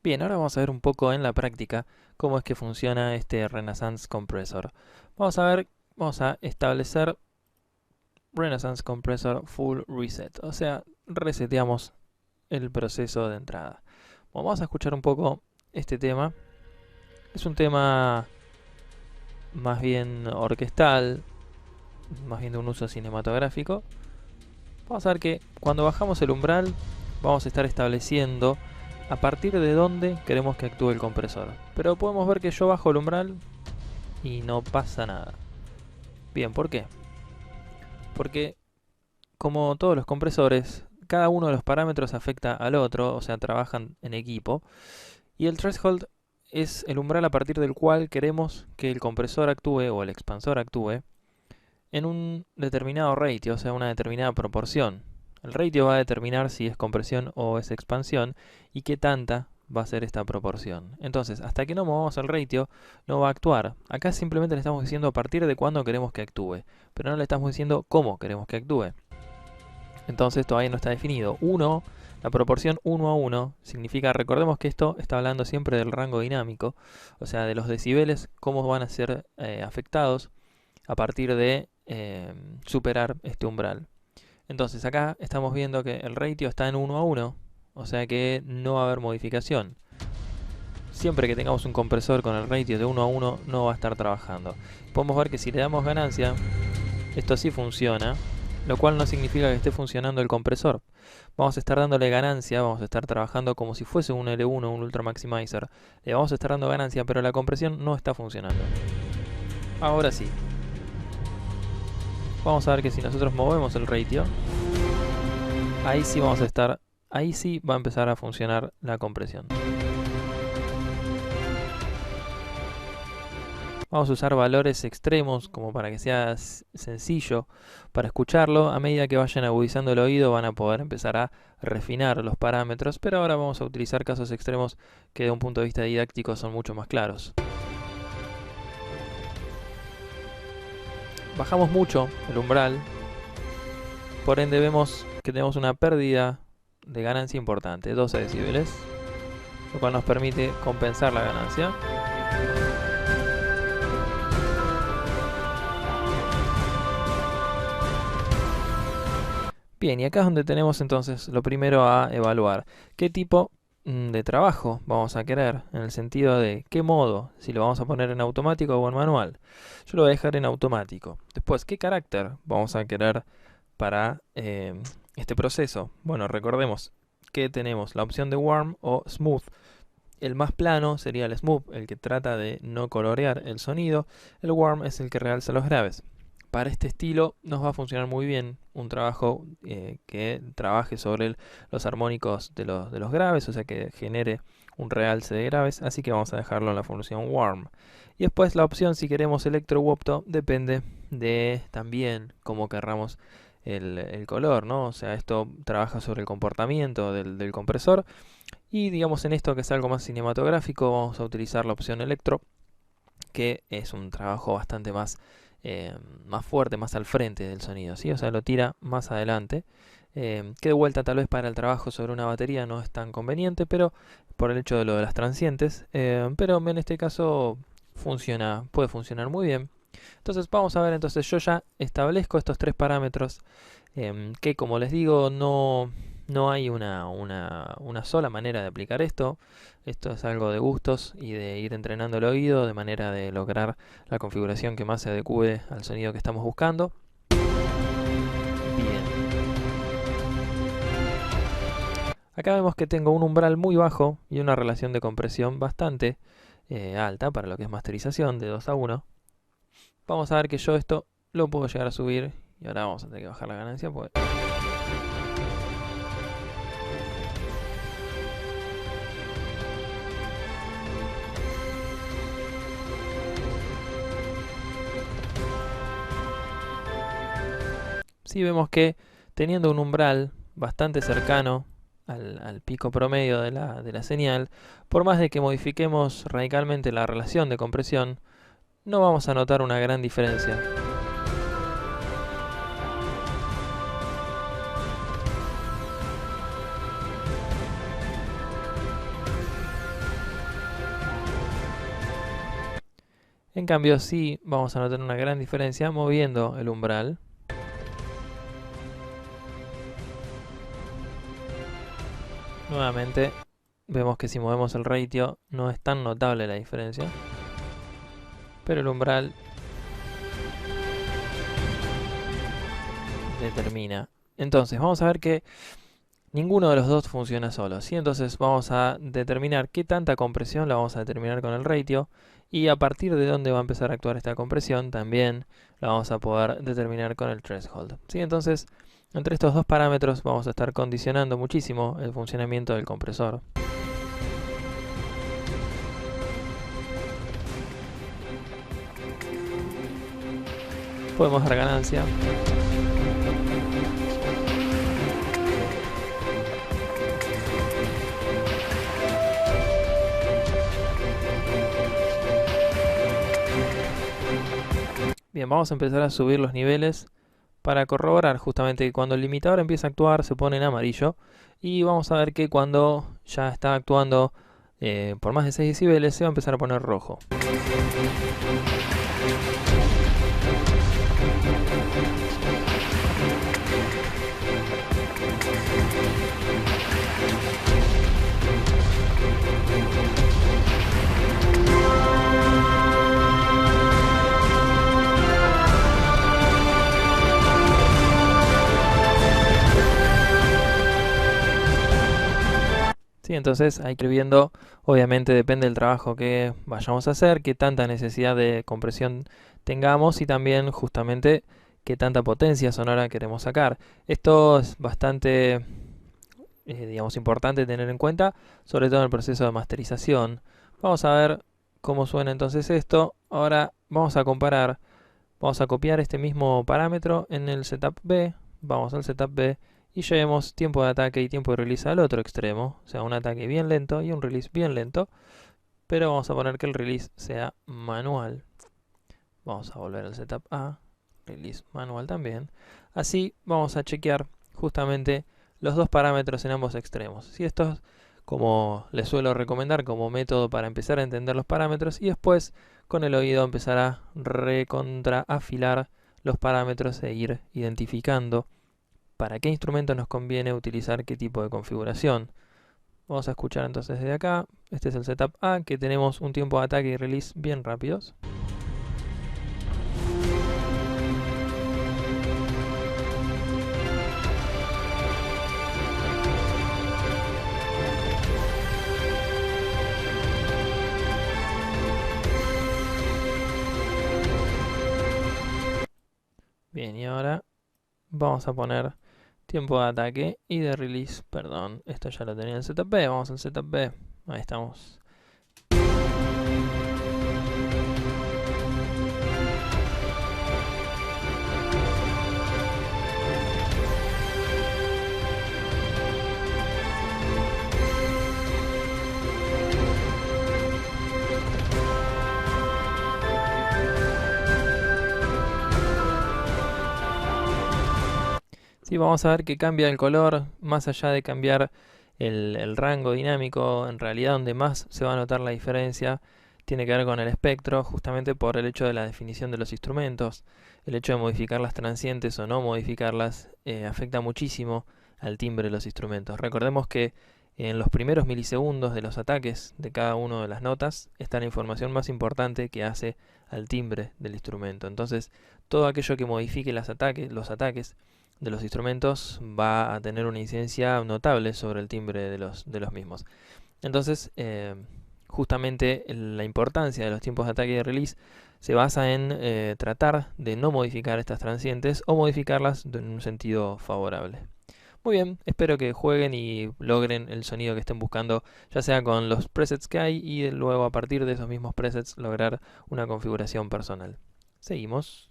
Bien, ahora vamos a ver un poco en la práctica cómo es que funciona este Renaissance Compressor. Vamos a establecer Renaissance Compressor Full Reset, o sea, reseteamos el proceso de entrada. Bueno, vamos a escuchar un poco este tema. Es un tema más bien orquestal, más bien de un uso cinematográfico. Vamos a ver que cuando bajamos el umbral vamos a estar estableciendo a partir de dónde queremos que actúe el compresor. Pero podemos ver que yo bajo el umbral y no pasa nada. Bien, ¿por qué? Porque como todos los compresores, cada uno de los parámetros afecta al otro, o sea, trabajan en equipo. Y el threshold es el umbral a partir del cual queremos que el compresor actúe o el expansor actúe en un determinado ratio, o sea, una determinada proporción. El ratio va a determinar si es compresión o es expansión y qué tanta va a ser esta proporción. Entonces, hasta que no movamos el ratio, no va a actuar. Acá simplemente le estamos diciendo a partir de cuándo queremos que actúe, pero no le estamos diciendo cómo queremos que actúe. Entonces todavía no está definido. La proporción 1 a 1 significa, recordemos que esto está hablando siempre del rango dinámico, o sea, de los decibeles, cómo van a ser afectados a partir de superar este umbral. Entonces acá estamos viendo que el ratio está en 1 a 1, o sea que no va a haber modificación. Siempre que tengamos un compresor con el ratio de 1 a 1 no va a estar trabajando. Podemos ver que si le damos ganancia, esto sí funciona, lo cual no significa que esté funcionando el compresor. Vamos a estar dándole ganancia, vamos a estar trabajando como si fuese un L1, un Ultra Maximizer. Le vamos a estar dando ganancia, pero la compresión no está funcionando. Ahora sí. Vamos a ver que si nosotros movemos el ratio, ahí sí va a empezar a funcionar la compresión. Vamos a usar valores extremos como para que sea sencillo para escucharlo. A medida que vayan agudizando el oído van a poder empezar a refinar los parámetros, pero ahora vamos a utilizar casos extremos que de un punto de vista didáctico son mucho más claros. Bajamos mucho el umbral, por ende vemos que tenemos una pérdida de ganancia importante, 12 decibeles, lo cual nos permite compensar la ganancia. Bien, y acá es donde tenemos entonces lo primero a evaluar. ¿Qué tipo de trabajo vamos a querer? En el sentido de qué modo, si lo vamos a poner en automático o en manual. Yo lo voy a dejar en automático. Después, ¿qué carácter vamos a querer para este proceso? Bueno, recordemos que tenemos la opción de warm o smooth. El más plano sería el smooth, el que trata de no colorear el sonido. El warm es el que realza los graves. Para este estilo nos va a funcionar muy bien un trabajo que trabaje sobre los armónicos de los graves, o sea que genere un realce de graves, así que vamos a dejarlo en la función warm. Y después la opción, si queremos electro u opto, depende de también cómo querramos el color, ¿no? O sea, esto trabaja sobre el comportamiento del compresor. Y digamos en esto que es algo más cinematográfico, vamos a utilizar la opción electro, que es un trabajo bastante más fuerte, más al frente del sonido, ¿sí? O sea, lo tira más adelante. Que de vuelta tal vez para el trabajo sobre una batería no es tan conveniente, pero por el hecho de lo de las transientes, pero en este caso puede funcionar muy bien. Entonces vamos a ver, entonces yo ya establezco estos tres parámetros que, como les digo, no hay una sola manera de aplicar esto. Esto es algo de gustos y de ir entrenando el oído de manera de lograr la configuración que más se adecue al sonido que estamos buscando. Bien. Acá vemos que tengo un umbral muy bajo y una relación de compresión bastante alta para lo que es masterización de 2 a 1. Vamos a ver que yo esto lo puedo llegar a subir y ahora vamos a tener que bajar la ganancia pues. Sí, vemos que teniendo un umbral bastante cercano al pico promedio de la señal, por más de que modifiquemos radicalmente la relación de compresión, no vamos a notar una gran diferencia. En cambio, sí vamos a notar una gran diferencia moviendo el umbral. Nuevamente, vemos que si movemos el ratio no es tan notable la diferencia, pero el umbral determina. Entonces, vamos a ver que ninguno de los dos funciona solo, ¿sí? Entonces vamos a determinar qué tanta compresión la vamos a determinar con el ratio, y a partir de dónde va a empezar a actuar esta compresión también la vamos a poder determinar con el threshold, ¿sí? Entonces, entre estos dos parámetros vamos a estar condicionando muchísimo el funcionamiento del compresor. Podemos dar ganancia. Bien, vamos a empezar a subir los niveles para corroborar justamente que cuando el limitador empieza a actuar se pone en amarillo, y vamos a ver que cuando ya está actuando por más de 6 decibeles se va a empezar a poner rojo. Sí, entonces hay que ir viendo, obviamente depende del trabajo que vayamos a hacer, qué tanta necesidad de compresión tengamos y también justamente qué tanta potencia sonora queremos sacar. Esto es bastante, digamos, importante tener en cuenta, sobre todo en el proceso de masterización. Vamos a ver cómo suena entonces esto. Ahora vamos a comparar, vamos a copiar este mismo parámetro en el setup B, vamos al setup B, y llevemos tiempo de ataque y tiempo de release al otro extremo, o sea, un ataque bien lento y un release bien lento, pero vamos a poner que el release sea manual. Vamos a volver al setup A, release manual también. Así vamos a chequear justamente los dos parámetros en ambos extremos. Si esto es, como les suelo recomendar, como método para empezar a entender los parámetros, y después con el oído empezar a afilar los parámetros e ir identificando para qué instrumento nos conviene utilizar qué tipo de configuración. Vamos a escuchar entonces desde acá. Este es el setup A, que tenemos un tiempo de ataque y release bien rápidos. Bien, y ahora vamos a poner tiempo de ataque y de release, perdón, esto ya lo tenía en el setup B, vamos al setup B, ahí estamos. Sí, vamos a ver que cambia el color, más allá de cambiar el rango dinámico, en realidad donde más se va a notar la diferencia tiene que ver con el espectro, justamente por el hecho de la definición de los instrumentos. El hecho de modificar las transientes o no modificarlas afecta muchísimo al timbre de los instrumentos. Recordemos que en los primeros milisegundos de los ataques de cada una de las notas está la información más importante que hace al timbre del instrumento. Entonces, todo aquello que modifique los ataques de los instrumentos va a tener una incidencia notable sobre el timbre de los mismos. Entonces, justamente la importancia de los tiempos de ataque y de release se basa en tratar de no modificar estas transientes o modificarlas en un sentido favorable. Muy bien, espero que jueguen y logren el sonido que estén buscando, ya sea con los presets que hay y luego a partir de esos mismos presets lograr una configuración personal. Seguimos.